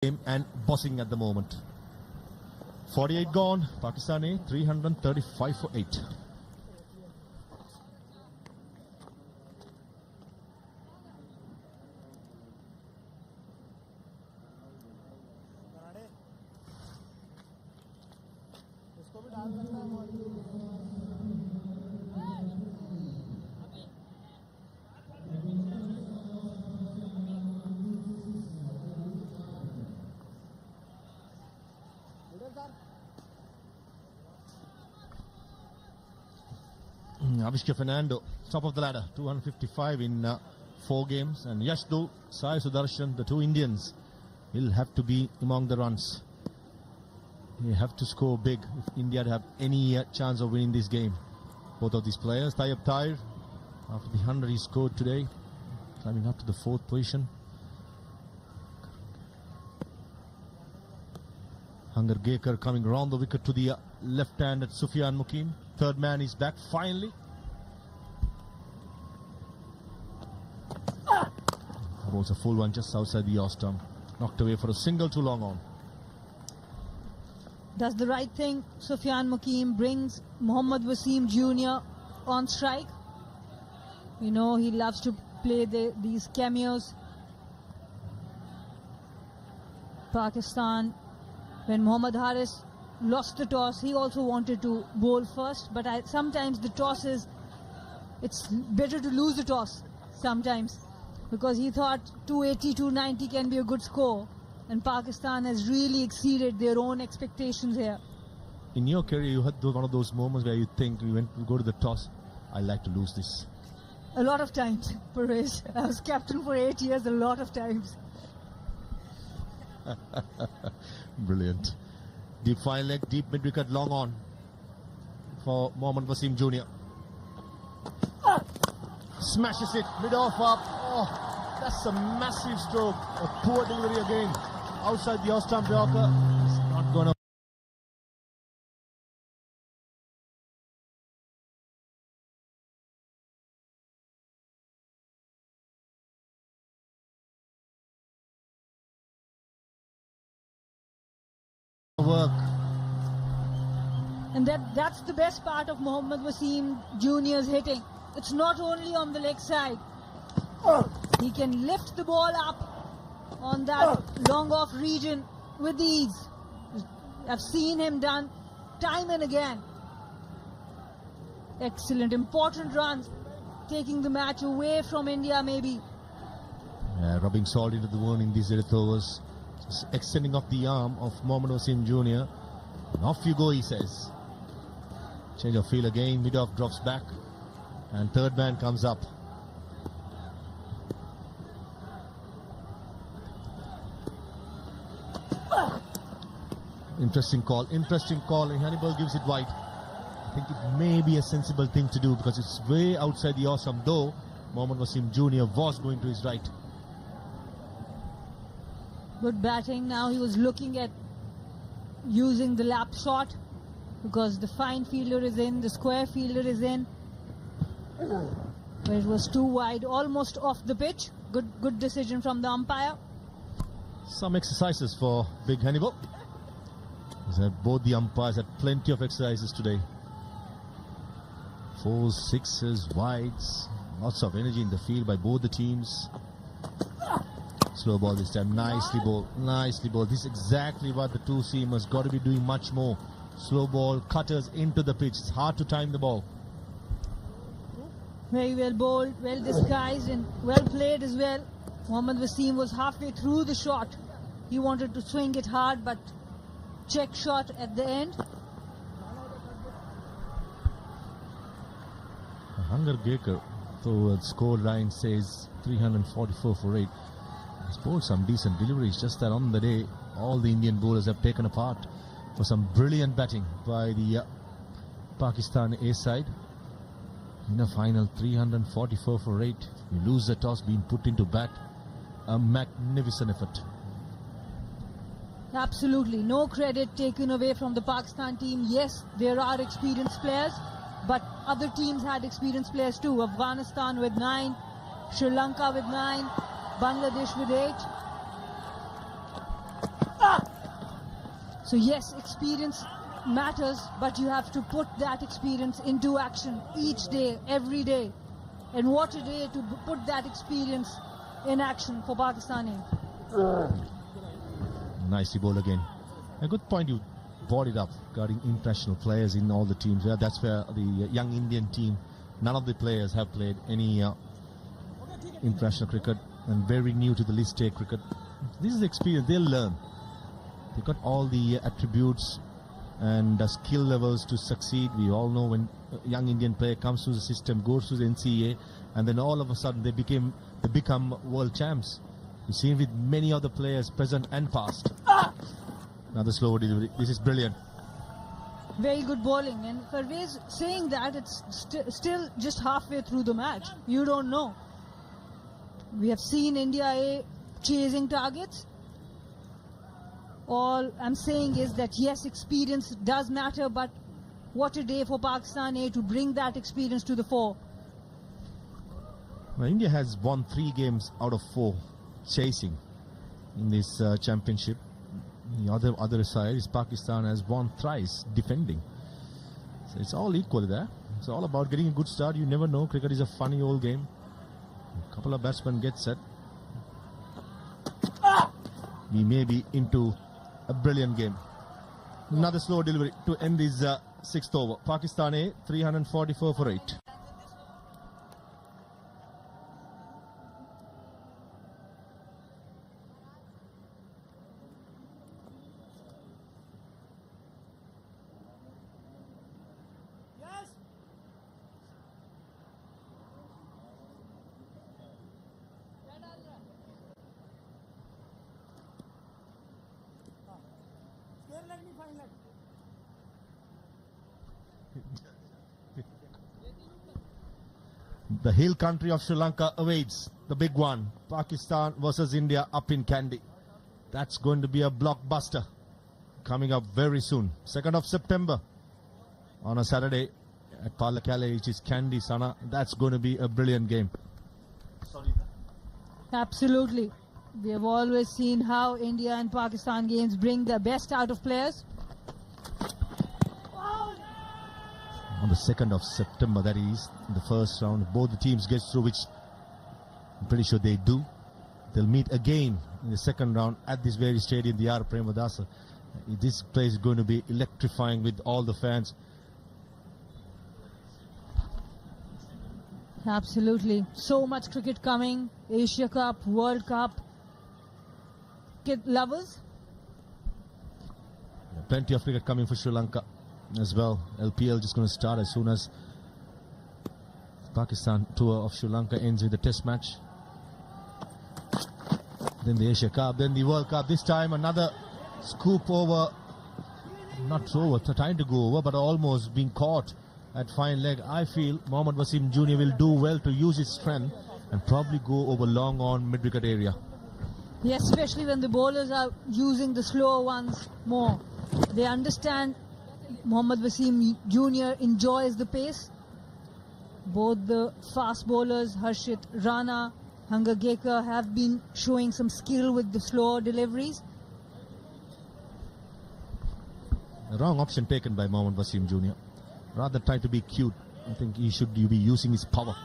game and bossing at the moment. 48 gone. Pakistan 335 for 8. Avishka Fernando, top of the ladder, 255 in 4 games. And Yashdo, Sai Sudarshan, the 2 Indians, will have to be among the runs. They have to score big if India have any chance of winning this game. Both of these players, Tayyab Tahir, after the 100 he scored today, climbing up to the 4th position. Hangar Gekar coming around the wicket to the left hand at Sufyan Mukim. Third man is back finally. That was a full one just outside the off stump. Knocked away for a single too long on. Does the right thing. Sufyan Mukim brings Mohammad Wasim Jr. on strike. You know, he loves to play these cameos. Pakistan, when Mohammad Haris lost the toss, he also wanted to bowl first, but sometimes the toss it's better to lose the toss sometimes, because he thought 280, 290 can be a good score, and Pakistan has really exceeded their own expectations here. In your career, you had one of those moments where you think you go to the toss, I like to lose this. A lot of times, Parvez. I was captain for 8 years, a lot of times. Brilliant. Deep fine leg, deep mid wicket, long on for Mohammad Wasim Jr. Smashes it, mid off up. Oh, that's a massive stroke. A poor delivery again. Outside the off stump, Yorker. It's not going to work. And that's the best part of Mohammad Wasim Jr.'s hitting. It's not only on the leg side. He can lift the ball up on that long off region with ease. I've seen him done time and again. Excellent, important runs, taking the match away from India maybe. Rubbing salt into the wound in these death overs. Just extending off the arm of Mohammad Wasim Jr. And off you go, he says. Change of field again, mid-off drops back. And third man comes up. Interesting call, and Hannibal gives it wide. I think it may be a sensible thing to do because it's way outside the awesome, though Mohammad Wasim Jr. was going to his right. Good batting. Now he was looking at using the lap shot because the fine fielder is in, the square fielder is in. But it was too wide, almost off the pitch. Good decision from the umpire. Some exercises for Big Hannibal. Both the umpires had plenty of exercises today. 4s, 6s, wides. Lots of energy in the field by both the teams. Slow ball this time. Nicely bowled. Nicely bowled. This is exactly what the two seamers got to be doing much more. Slow ball, cutters into the pitch. It's hard to time the ball. Very well bowled, well disguised and well played as well. Mohammad Wasim was halfway through the shot. He wanted to swing it hard, but check shot at the end. Hangar Gekar, though the score line says 344 for 8. He's bowled some decent deliveries, just that on the day all the Indian bowlers have taken apart for some brilliant batting by the Pakistan A side. In a final 344 for 8. You lose the toss, being put into bat. A magnificent effort. Absolutely, no credit taken away from the Pakistan team. Yes, there are experienced players, but other teams had experienced players too. Afghanistan with 9, Sri Lanka with 9, Bangladesh with 8. So yes, experience matters, but you have to put that experience into action each day, every day. And what a day to put that experience in action for Pakistani. Nicely bowled again. A good point you brought it up regarding international players in all the teams. Yeah, that's where the young Indian team, none of the players have played any international cricket and very new to the list A cricket. This is the experience they'll learn. They've got all the attributes and skill levels to succeed. We all know when a young Indian player comes through the system, goes through the NCA, and then all of a sudden they become world champs. You've seen with many other players present and past. Another slow delivery. This is brilliant. Very good bowling. And Parvez saying that it's still just halfway through the match. You don't know. We have seen India A chasing targets. All I'm saying is that yes, experience does matter, but what a day for Pakistan A to bring that experience to the fore. Well, India has won 3 games out of 4 chasing in this championship. The other side is Pakistan has won thrice defending. So it's all equal there. It's all about getting a good start. You never know. Cricket is a funny old game. A couple of batsmen get set. We may be into a brilliant game. Another slow delivery to end this 6th over. Pakistan A 344 for 8. The hill country of Sri Lanka awaits the big one. Pakistan versus India up in Kandy. That's going to be a blockbuster coming up very soon. 2nd of September on a Saturday at Pallekele, which is Kandy, Sana. That's going to be a brilliant game. Absolutely. We have always seen how India and Pakistan games bring the best out of players. On the 2nd of September, that is, in the first round, both the teams get through, which I'm pretty sure they do. They'll meet again in the 2nd round at this very stadium, the R. Premadasa. This place is going to be electrifying with all the fans. Absolutely. So much cricket coming. Asia Cup, World Cup. Kid lovers. Plenty of cricket coming for Sri Lanka as well. LPL just going to start as soon as Pakistan tour of Sri Lanka ends with the test match. Then the Asia Cup, then the World Cup. This time another scoop over, not over, trying to go over, but almost being caught at fine leg. I feel Mohammad Wasim Jr. will do well to use his strength and probably go over long on mid-wicket area. Yes, especially when the bowlers are using the slower ones more. They understand Mohammad Wasim Jr. enjoys the pace. Both the fast bowlers, Harshit Rana, Hangagekar, have been showing some skill with the slower deliveries. The wrong option taken by Mohammad Wasim Jr. Rather try to be cute. I think he should be using his power.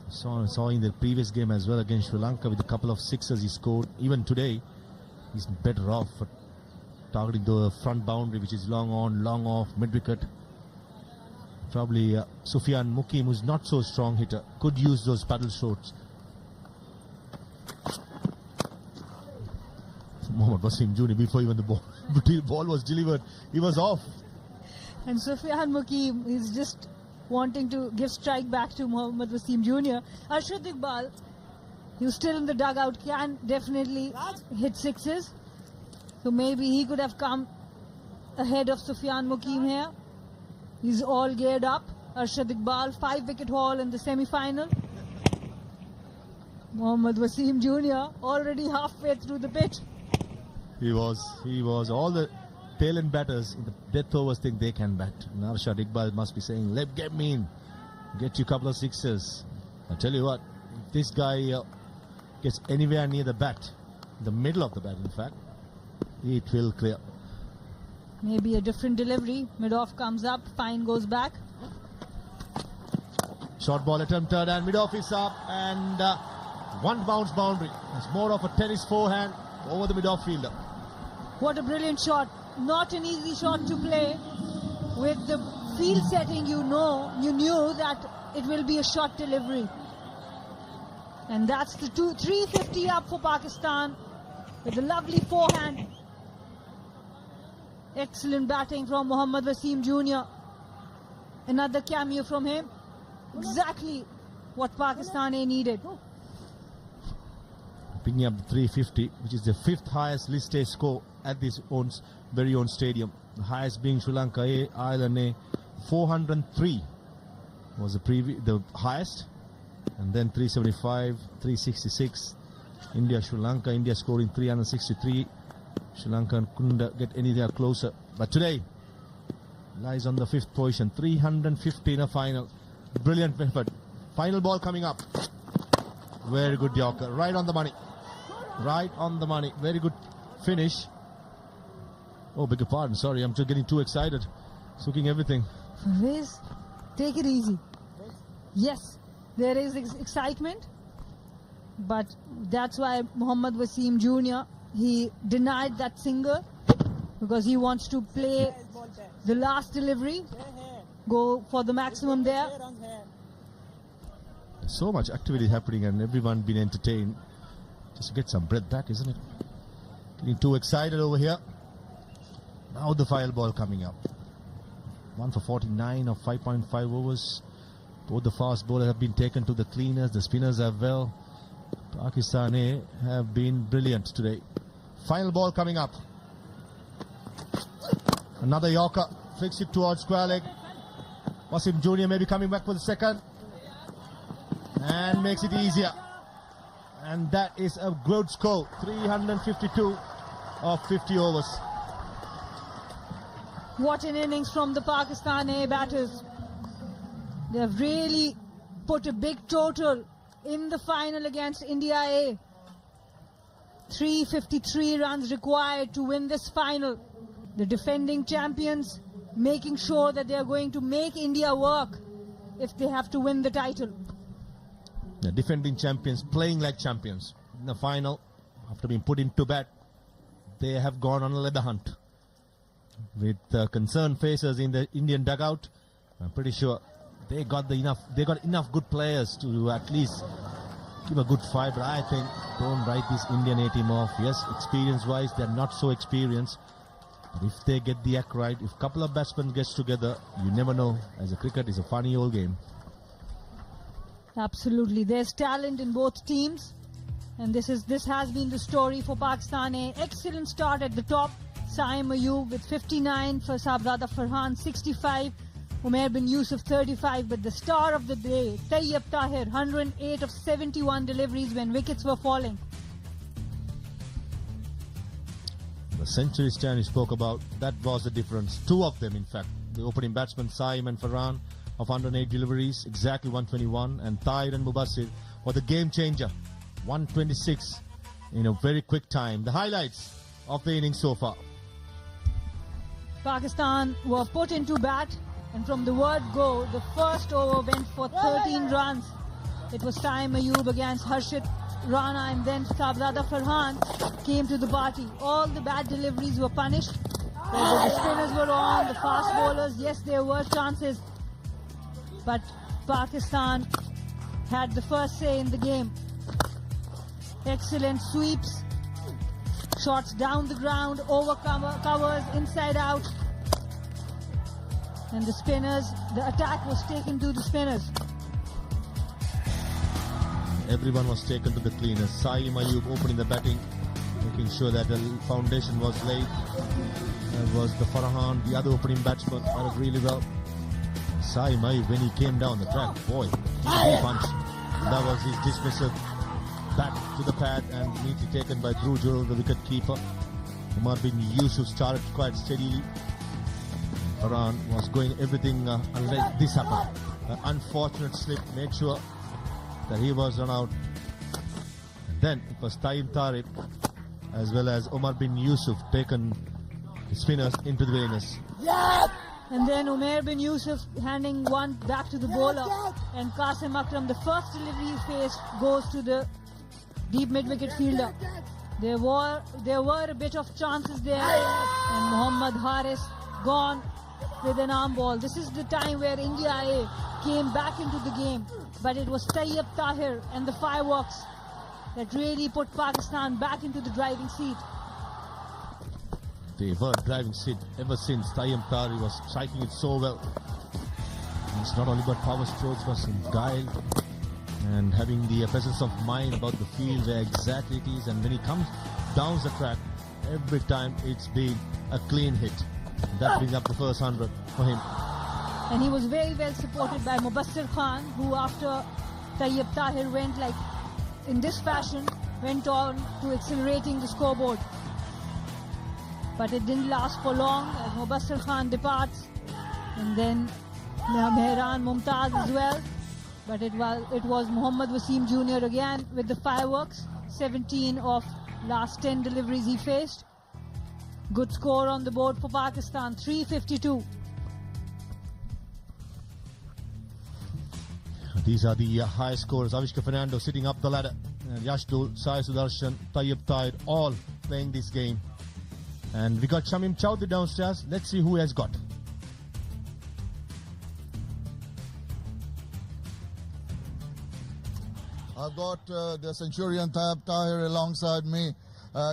Saw in the previous game as well against Sri Lanka with a couple of sixes he scored. Even today, he's better off for targeting the front boundary, which is long on, long off, mid-wicket. Probably Sufyan Mukim, who's not so strong hitter, could use those paddle shots. Mohammad Wasim Jr. before even the ball was delivered, he was off. And Sufyan Mukim is just wanting to give strike back to Mohammad Wasim Jr. Arshad Iqbal, who's still in the dugout, can definitely hit sixes. So maybe he could have come ahead of Sufyan Mukim here. He's all geared up. Arshad Iqbal, 5-wicket haul in the semi-final. Mohammad Wasim Jr. already halfway through the pitch. He was. All the tail-end batters in the death overs think they can bat. And Arshad Iqbal must be saying, get me in. Get you a couple of sixes. I tell you what, if this guy gets anywhere near the bat, the middle of the bat in fact, it will clear. Maybe a different delivery. Mid-off comes up, fine goes back. Short ball attempted and mid-off is up and one bounce boundary. It's more of a tennis forehand over the mid-off fielder. What a brilliant shot. Not an easy shot to play. With the field setting, you knew that it will be a short delivery. And that's the 350 up for Pakistan with a lovely forehand. Excellent batting from Mohammad Wasim Jr. Another cameo from him. Exactly what Pakistan needed. Picking up the 350, which is the 5th highest list A score at this very own stadium. The highest being Sri Lanka A, Ireland A. 403 was the highest. And then 375, 366. India, Sri Lanka. India scoring 363. Sri Lanka couldn't get anything closer. But today lies on the 5th position. 350 in a final. Brilliant effort. Final ball coming up. Very good Yorker. Right on the money. Right on the money. Very good finish. Oh, beg your pardon. Sorry, I'm just getting too excited. Soaking everything. Riz, take it easy. Yes, there is excitement. But that's why Mohammad Wasim Jr., he denied that single because he wants to play the last delivery. Go for the maximum there. So much activity happening and everyone being entertained. Just to get some breath back, isn't it? Getting too excited over here. Now the final ball coming up. 1 for 49 of 5.5 overs. Both the fast bowlers have been taken to the cleaners. The spinners have well. Pakistan A have been brilliant today. Final ball coming up. Another Yorker. Flicks it towards square leg. Wasim Jr. may be coming back for the second. And makes it easier. And that is a good score. 352 of 50 overs. What an innings from the Pakistan A batters. They have really put a big total in the final against India A. 353 runs required to win this final. The defending champions making sure that they are going to make India work if they have to win the title. The defending champions playing like champions. In the final, after being put into bat, they have gone on a leather hunt. With concerned faces in the Indian dugout, I'm pretty sure they got enough good players to at least give a good fight. But I think don't write this Indian A team off. Yes, experience-wise, they're not so experienced. But if they get the act right, if a couple of batsmen gets together, you never know. As a cricket is a funny old game. Absolutely, there's talent in both teams, and this has been the story for Pakistan A. Excellent start at the top. Saim Ayub with 59 for Sabzada Farhan 65, Umair bin Yusuf 35, but the star of the day, Tayyab Tahir, 108 of 71 deliveries when wickets were falling. The century stand you spoke about, that was the difference. Two of them, in fact. The opening batsmen, Saim and Farhan, of 108 deliveries, exactly 121, and Tahir and Mubassir were the game changer, 126 in a very quick time. The highlights of the innings so far. Pakistan were put into bat, and from the word go, the first over went for 13 runs. It was Saim Ayub against Harshit Rana, and then Sabzada Farhan came to the party. All the bad deliveries were punished. The spinners were on, the fast bowlers, yes, there were chances. But Pakistan had the first say in the game. Excellent sweeps, shots down the ground, over covers, inside out. And the spinners, the attack was taken to the spinners. Everyone was taken to the cleaners. Saim Ayub opening the batting, making sure that the foundation was laid. That was the Farhan, the other opening batsman, did really well. Saim Ayub, when he came down the track, boy, he punched. That was his dismissal. Back to the pad and neatly taken by Dhruv Jurel, the wicket keeper. Umar bin Yusuf started quite steadily. Farhan was going everything unless this happened. An unfortunate slip made sure that he was run out. And then it was Tayyib Tariq as well as Umar bin Yusuf taken spinners into the winners. And then Umair bin Yusuf handing one back to the bowler. And Qasim Akram, the first delivery he faced, goes to the deep mid-wicket fielder. There were a bit of chances there. And Mohammad Haris gone with an arm ball. This is the time where India A came back into the game. But it was Tayyab Tahir and the fireworks that really put Pakistan back into the driving seat. They were driving seat ever since Tayyab Tahir was striking it so well. It's not only about power strokes, but some guile and having the presence of mind about the field, where exactly it is. And when he comes down the track, every time it's been a clean hit. That brings up the first 100 for him. And he was very well supported by Mubassir Khan, who after Tayyab Tahir went like in this fashion, went on to accelerating the scoreboard. But it didn't last for long as Mubassir Khan departs. And then Mehran Mumtaz as well. But it was Mohammad Wasim Jr. again with the fireworks. 17 of last 10 deliveries he faced. Good score on the board for Pakistan, 352. These are the high scores. Avishka Fernando sitting up the ladder. And Yashdul, Sai Sudarshan, Tayyab Tahir all playing this game. And we got Shamim Chowdhury downstairs. Let's see who has got. I've got the Centurion Tayyab Tahir alongside me.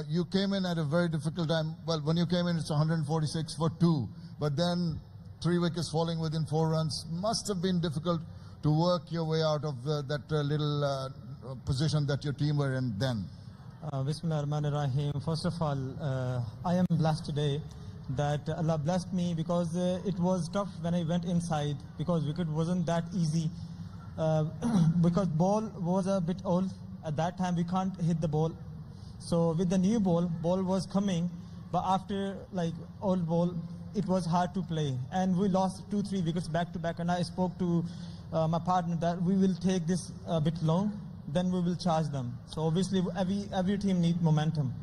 You came in at a very difficult time. Well, when you came in, it's 146 for 2. But then 3 wickets falling within 4 runs. Must have been difficult to work your way out of that little position that your team were in then. Bismillah ar-Rahman ar-Rahim. First of all, I am blessed today that Allah blessed me because it was tough when I went inside because wicket wasn't that easy. Because ball was a bit old. At that time we can't hit the ball. So with the new ball was coming, but after like old ball, it was hard to play. And we lost 2-3 wickets back to back. And I spoke to my partner that we will take this a bit long, then we will charge them. So obviously every team needs momentum.